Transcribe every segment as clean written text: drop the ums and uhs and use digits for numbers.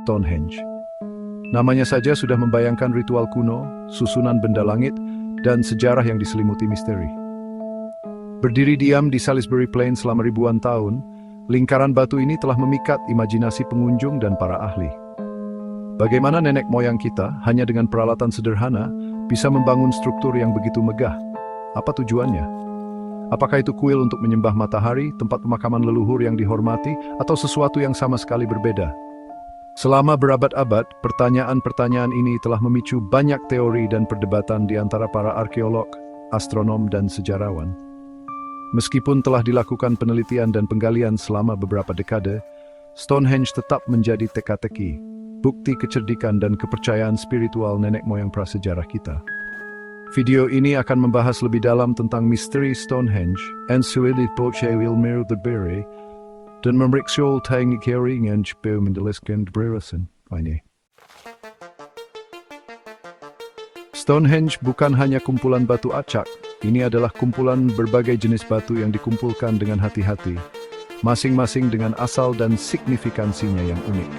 Stonehenge. Namanya saja sudah membayangkan ritual kuno, susunan benda langit, dan sejarah yang diselimuti misteri. Berdiri diam di Salisbury Plain selama ribuan tahun, lingkaran batu ini telah memikat imajinasi pengunjung dan para ahli. Bagaimana nenek moyang kita, hanya dengan peralatan sederhana, bisa membangun struktur yang begitu megah? Apa tujuannya? Apakah itu kuil untuk menyembah matahari, tempat pemakaman leluhur yang dihormati, atau sesuatu yang sama sekali berbeda? Selama berabad-abad, pertanyaan-pertanyaan ini telah memicu banyak teori dan perdebatan di antara para arkeolog, astronom, dan sejarawan. Meskipun telah dilakukan penelitian dan penggalian selama beberapa dekade, Stonehenge tetap menjadi teka-teki, bukti kecerdikan dan kepercayaan spiritual nenek moyang prasejarah kita. Video ini akan membahas lebih dalam tentang misteri Stonehenge, ensuite poche Wilmer the Berry, dan memeriksa teknik yang coba menjelaskan berirasan. Stonehenge bukan hanya kumpulan batu acak, ini adalah kumpulan berbagai jenis batu yang dikumpulkan dengan hati-hati, masing-masing dengan asal dan signifikansinya yang unik.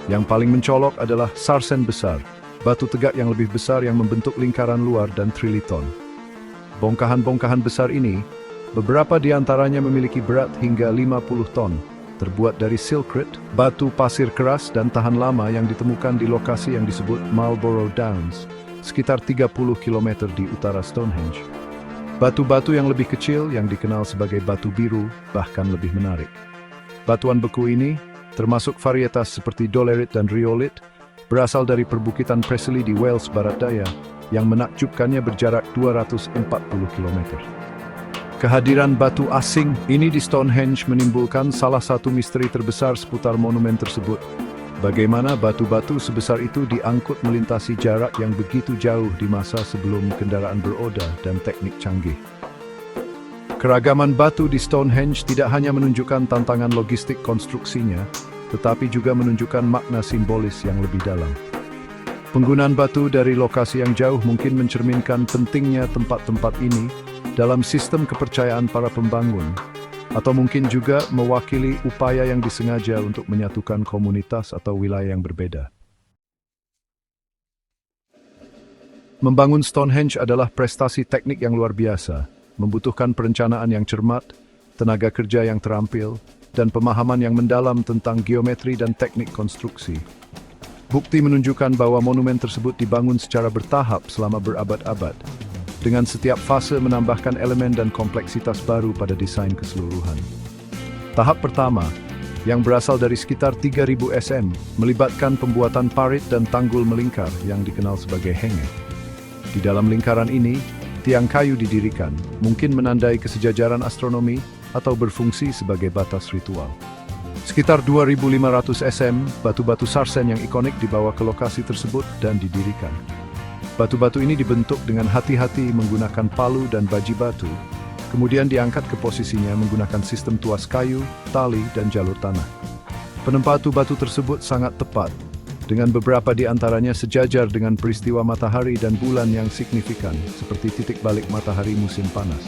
Yang paling mencolok adalah sarsen besar, batu tegak yang lebih besar yang membentuk lingkaran luar dan triliton. Bongkahan-bongkahan besar ini, beberapa di antaranya memiliki berat hingga 50 ton, terbuat dari silkrete, batu pasir keras dan tahan lama yang ditemukan di lokasi yang disebut Marlborough Downs, sekitar 30 km di utara Stonehenge. Batu-batu yang lebih kecil yang dikenal sebagai batu biru bahkan lebih menarik. Batuan beku ini, termasuk varietas seperti dolerite dan rhyolite, berasal dari perbukitan Preseli di Wales Barat Daya yang menakjubkannya berjarak 240 km. Kehadiran batu asing ini di Stonehenge menimbulkan salah satu misteri terbesar seputar monumen tersebut. Bagaimana batu-batu sebesar itu diangkut melintasi jarak yang begitu jauh di masa sebelum kendaraan beroda dan teknik canggih. Keragaman batu di Stonehenge tidak hanya menunjukkan tantangan logistik konstruksinya, tetapi juga menunjukkan makna simbolis yang lebih dalam. Penggunaan batu dari lokasi yang jauh mungkin mencerminkan pentingnya tempat-tempat ini dalam sistem kepercayaan para pembangun, atau mungkin juga mewakili upaya yang disengaja untuk menyatukan komunitas atau wilayah yang berbeda. Membangun Stonehenge adalah prestasi teknik yang luar biasa, membutuhkan perencanaan yang cermat, tenaga kerja yang terampil, dan pemahaman yang mendalam tentang geometri dan teknik konstruksi. Bukti menunjukkan bahwa monumen tersebut dibangun secara bertahap selama berabad-abad, dengan setiap fase menambahkan elemen dan kompleksitas baru pada desain keseluruhan. Tahap pertama, yang berasal dari sekitar 3000 cm, melibatkan pembuatan parit dan tanggul melingkar yang dikenal sebagai henge. Di dalam lingkaran ini, tiang kayu didirikan, mungkin menandai kesejajaran astronomi atau berfungsi sebagai batas ritual. Sekitar 2500 cm, batu-batu sarsen yang ikonik dibawa ke lokasi tersebut dan didirikan. Batu-batu ini dibentuk dengan hati-hati menggunakan palu dan baji batu, kemudian diangkat ke posisinya menggunakan sistem tuas kayu, tali, dan jalur tanah. Penempatan batu tersebut sangat tepat, dengan beberapa di antaranya sejajar dengan peristiwa matahari dan bulan yang signifikan, seperti titik balik matahari musim panas.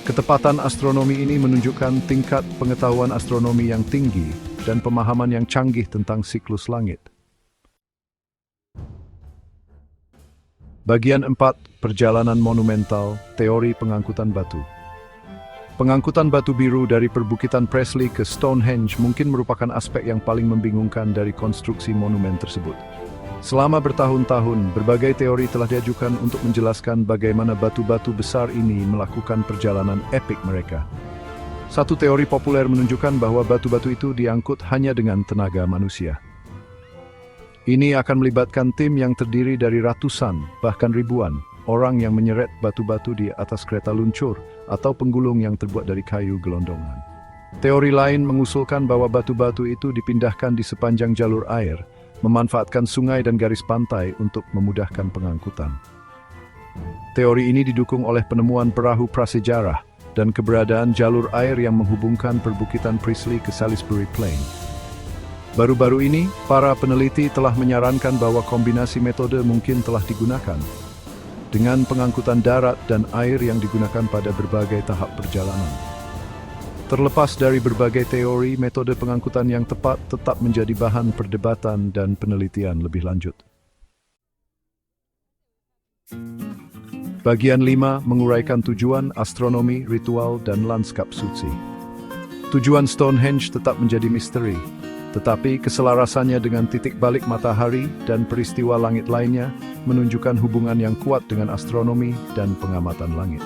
Ketepatan astronomi ini menunjukkan tingkat pengetahuan astronomi yang tinggi dan pemahaman yang canggih tentang siklus langit. Bagian 4, Perjalanan Monumental, Teori Pengangkutan Batu. Pengangkutan batu biru dari perbukitan Preseli ke Stonehenge mungkin merupakan aspek yang paling membingungkan dari konstruksi monumen tersebut. Selama bertahun-tahun, berbagai teori telah diajukan untuk menjelaskan bagaimana batu-batu besar ini melakukan perjalanan epik mereka. Satu teori populer menunjukkan bahwa batu-batu itu diangkut hanya dengan tenaga manusia. Ini akan melibatkan tim yang terdiri dari ratusan, bahkan ribuan, orang yang menyeret batu-batu di atas kereta luncur atau penggulung yang terbuat dari kayu gelondongan. Teori lain mengusulkan bahwa batu-batu itu dipindahkan di sepanjang jalur air, memanfaatkan sungai dan garis pantai untuk memudahkan pengangkutan. Teori ini didukung oleh penemuan perahu prasejarah dan keberadaan jalur air yang menghubungkan perbukitan Preseli ke Salisbury Plain. Baru-baru ini, para peneliti telah menyarankan bahwa kombinasi metode mungkin telah digunakan, dengan pengangkutan darat dan air yang digunakan pada berbagai tahap perjalanan. Terlepas dari berbagai teori, metode pengangkutan yang tepat tetap menjadi bahan perdebatan dan penelitian lebih lanjut. Bagian 5 menguraikan tujuan, astronomi, ritual, dan lanskap suci. Tujuan Stonehenge tetap menjadi misteri, tetapi keselarasannya dengan titik balik matahari dan peristiwa langit lainnya menunjukkan hubungan yang kuat dengan astronomi dan pengamatan langit.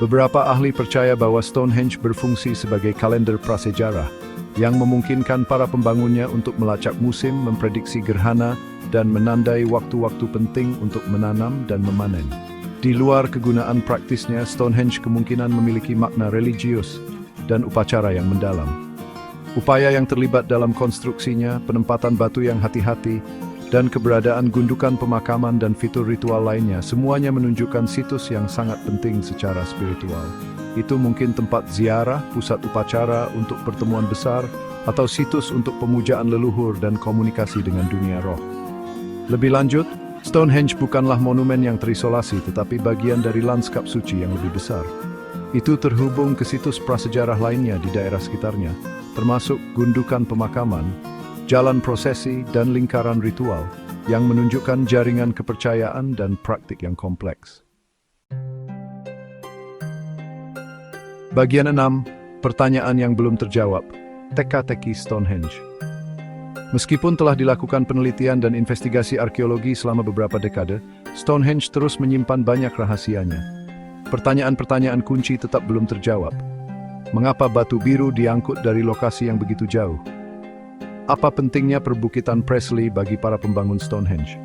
Beberapa ahli percaya bahwa Stonehenge berfungsi sebagai kalender prasejarah yang memungkinkan para pembangunnya untuk melacak musim, memprediksi gerhana, dan menandai waktu-waktu penting untuk menanam dan memanen. Di luar kegunaan praktisnya, Stonehenge kemungkinan memiliki makna religius dan upacara yang mendalam. Upaya yang terlibat dalam konstruksinya, penempatan batu yang hati-hati, dan keberadaan gundukan pemakaman dan fitur ritual lainnya, semuanya menunjukkan situs yang sangat penting secara spiritual. Itu mungkin tempat ziarah, pusat upacara untuk pertemuan besar, atau situs untuk pemujaan leluhur dan komunikasi dengan dunia roh. Lebih lanjut, Stonehenge bukanlah monumen yang terisolasi, tetapi bagian dari lanskap suci yang lebih besar. Itu terhubung ke situs prasejarah lainnya di daerah sekitarnya, termasuk gundukan pemakaman, jalan prosesi, dan lingkaran ritual yang menunjukkan jaringan kepercayaan dan praktik yang kompleks. Bagian 6, pertanyaan yang belum terjawab, teka-teki Stonehenge. Meskipun telah dilakukan penelitian dan investigasi arkeologi selama beberapa dekade, Stonehenge terus menyimpan banyak rahasianya. Pertanyaan-pertanyaan kunci tetap belum terjawab. Mengapa batu biru diangkut dari lokasi yang begitu jauh? Apa pentingnya perbukitan Presley bagi para pembangun Stonehenge?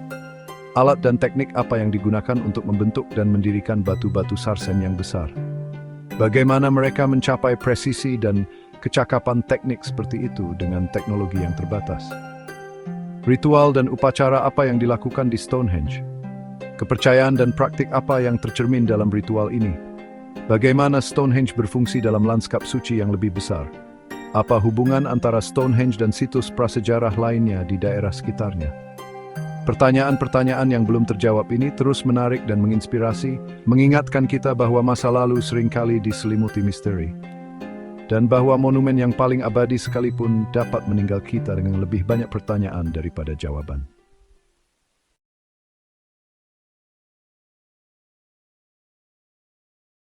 Alat dan teknik apa yang digunakan untuk membentuk dan mendirikan batu-batu sarsen yang besar? Bagaimana mereka mencapai presisi dan kecakapan teknik seperti itu dengan teknologi yang terbatas? Ritual dan upacara apa yang dilakukan di Stonehenge? Kepercayaan dan praktik apa yang tercermin dalam ritual ini? Bagaimana Stonehenge berfungsi dalam lanskap suci yang lebih besar? Apa hubungan antara Stonehenge dan situs prasejarah lainnya di daerah sekitarnya? Pertanyaan-pertanyaan yang belum terjawab ini terus menarik dan menginspirasi, mengingatkan kita bahwa masa lalu seringkali diselimuti misteri. Dan bahwa monumen yang paling abadi sekalipun dapat meninggal kita dengan lebih banyak pertanyaan daripada jawaban.